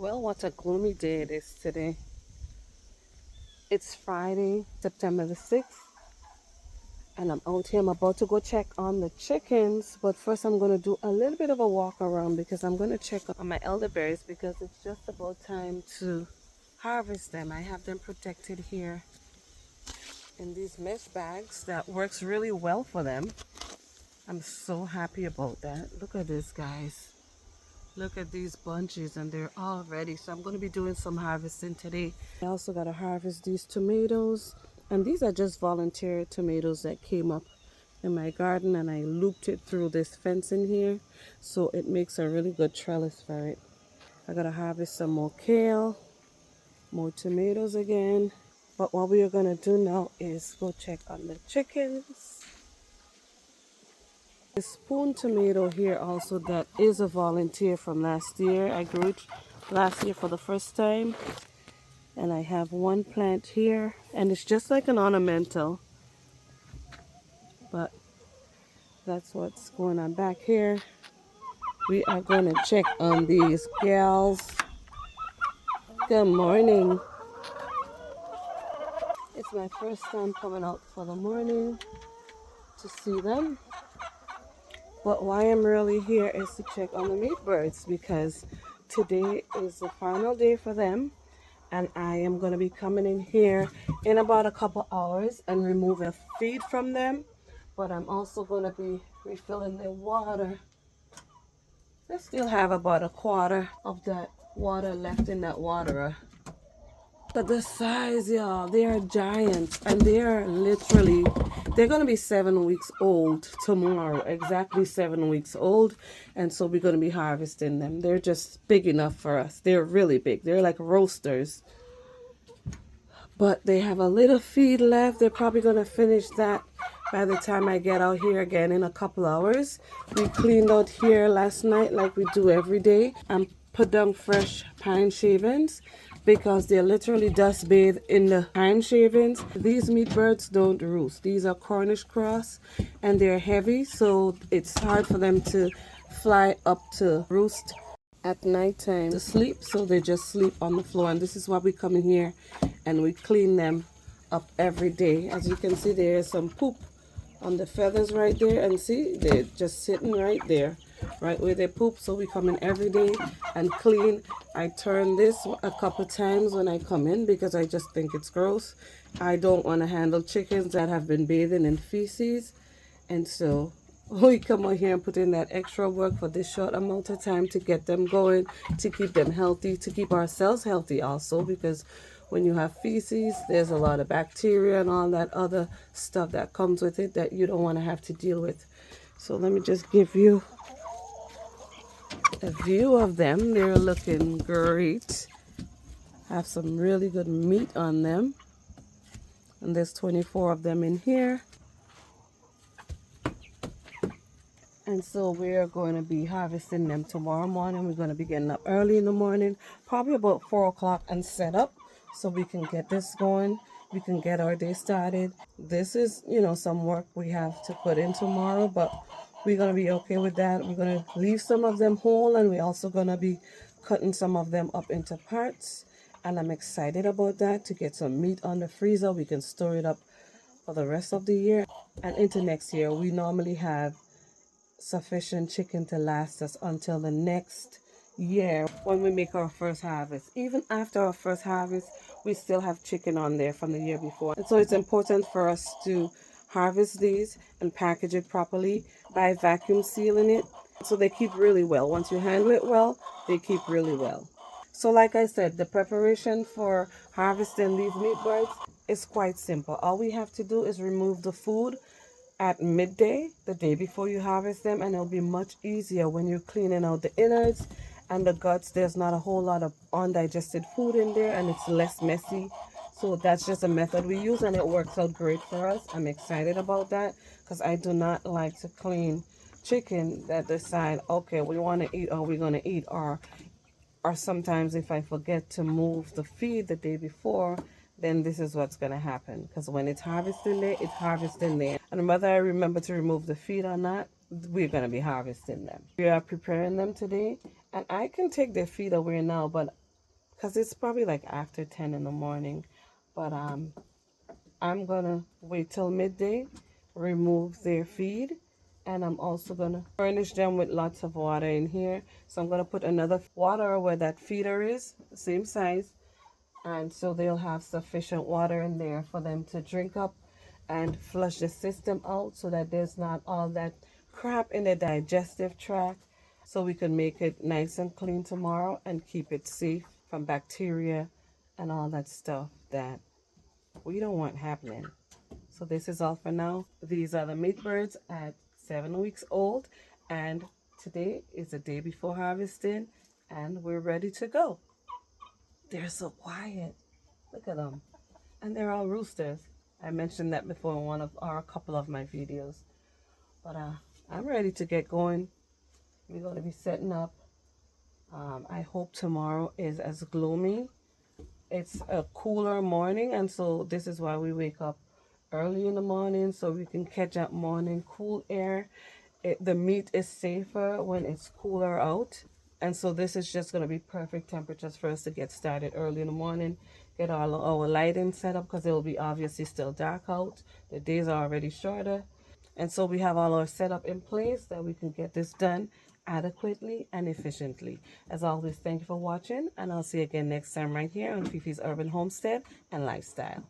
Well, what a gloomy day it is today. It's Friday, September the 6th, and I'm out here. I'm about to go check on the chickens, but first I'm going to do a little bit of a walk around because I'm going to check on my elderberries because it's just about time to harvest them. I have them protected here in these mesh bags that works really well for them. I'm so happy about that. Look at this, guys. Look at these bunches and they're all ready. So I'm going to be doing some harvesting today. I also got to harvest these tomatoes. And these are just volunteer tomatoes that came up in my garden and I looped it through this fence in here. So it makes a really good trellis for it. I got to harvest some more kale, more tomatoes again. But what we are going to do now is go check on the chickens. The spoon tomato here also that is a volunteer from last year. I grew it last year for the first time. And I have one plant here and it's just like an ornamental. But that's what's going on back here. We are going to check on these gals. Good morning. It's my first time coming out for the morning to see them. But why I'm really here is to check on the meat birds because today is the final day for them. And I am going to be coming in here in about a couple hours and removing the feed from them. But I'm also going to be refilling their water. They still have about a quarter of that water left in that waterer. But the size, y'all, they are giants. And they're going to be 7 weeks old tomorrow. Exactly 7 weeks old. And so we're going to be harvesting them. They're just big enough for us. They're really big. They're like roasters. But they have a little feed left. They're probably going to finish that by the time I get out here again in a couple hours. We cleaned out here last night like we do every day. And put down fresh pine shavings because they literally dust bathe in the pine shavings. These meat birds don't roost. These are Cornish cross and they're heavy, so it's hard for them to fly up to roost at nighttime to sleep, so they just sleep on the floor. And this is why we come in here and we clean them up every day. As you can see, there is some poop on the feathers right there, and see, they're just sitting right there, right where they poop. So we come in every day and clean. I turn this a couple times when I come in because I just think it's gross. I don't want to handle chickens that have been bathing in feces, and so we come out here and put in that extra work for this short amount of time to get them going, to keep them healthy, to keep ourselves healthy also, because when you have feces, there's a lot of bacteria and all that other stuff that comes with it that you don't want to have to deal with. So let me just give you a view of them. They're looking great. Have some really good meat on them. And there's 24 of them in here. And so we're going to be harvesting them tomorrow morning. We're going to be getting up early in the morning, probably about 4 o'clock, and set up so we can get this going. We can get our day started. This is, some work we have to put in tomorrow, but we're going to be okay with that. We're going to leave some of them whole, and we're also going to be cutting some of them up into parts. And I'm excited about that, to get some meat on the freezer. We can store it up for the rest of the year and into next year. We normally have sufficient chicken to last us until the next year when we make our first harvest. Even after our first harvest, we still have chicken on there from the year before. And so it's important for us to harvest these and package it properly by vacuum sealing it so they keep really well. Once you handle it well, they keep really well. So like I said, the preparation for harvesting these meat birds is quite simple. All we have to do is remove the food at midday, the day before you harvest them, and it'll be much easier when you're cleaning out the innards and the guts. There's not a whole lot of undigested food in there and it's less messy. So that's just a method we use and it works out great for us. I'm excited about that because I do not like to clean chicken that decide, okay, we want to eat or we're going to eat, or sometimes if I forget to move the feed the day before, then this is what's going to happen. Because when it's harvesting there, it's harvesting there. And whether I remember to remove the feed or not, we're going to be harvesting them. We are preparing them today. And I can take their feed away now, but because it's probably like after 10 in the morning. But I'm gonna wait till midday, remove their feed, and I'm also gonna furnish them with lots of water in here. So I'm gonna put another water where that feeder is, same size, and so they'll have sufficient water in there for them to drink up and flush the system out so that there's not all that crap in the digestive tract, so we can make it nice and clean tomorrow and keep it safe from bacteria and all that stuff that we don't want happening. So this is all for now. These are the meat birds at 7 weeks old, and today is the day before harvesting, and we're ready to go. They're so quiet. Look at them. And they're all roosters. I mentioned that before in one of or a couple of my videos. But I'm ready to get going. We're going to be setting up. I hope tomorrow is as gloomy. It's a cooler morning, and so this is why we wake up early in the morning so we can catch that morning cool air. The meat is safer when it's cooler out, and so this is just going to be perfect temperatures for us to get started early in the morning, get all our lighting set up because it will be obviously still dark out. The days are already shorter, and so we have all our setup in place that we can get this done adequately and efficiently. As always, thank you for watching, and I'll see you again next time right here on Fifi's Urban Homestead and Lifestyle.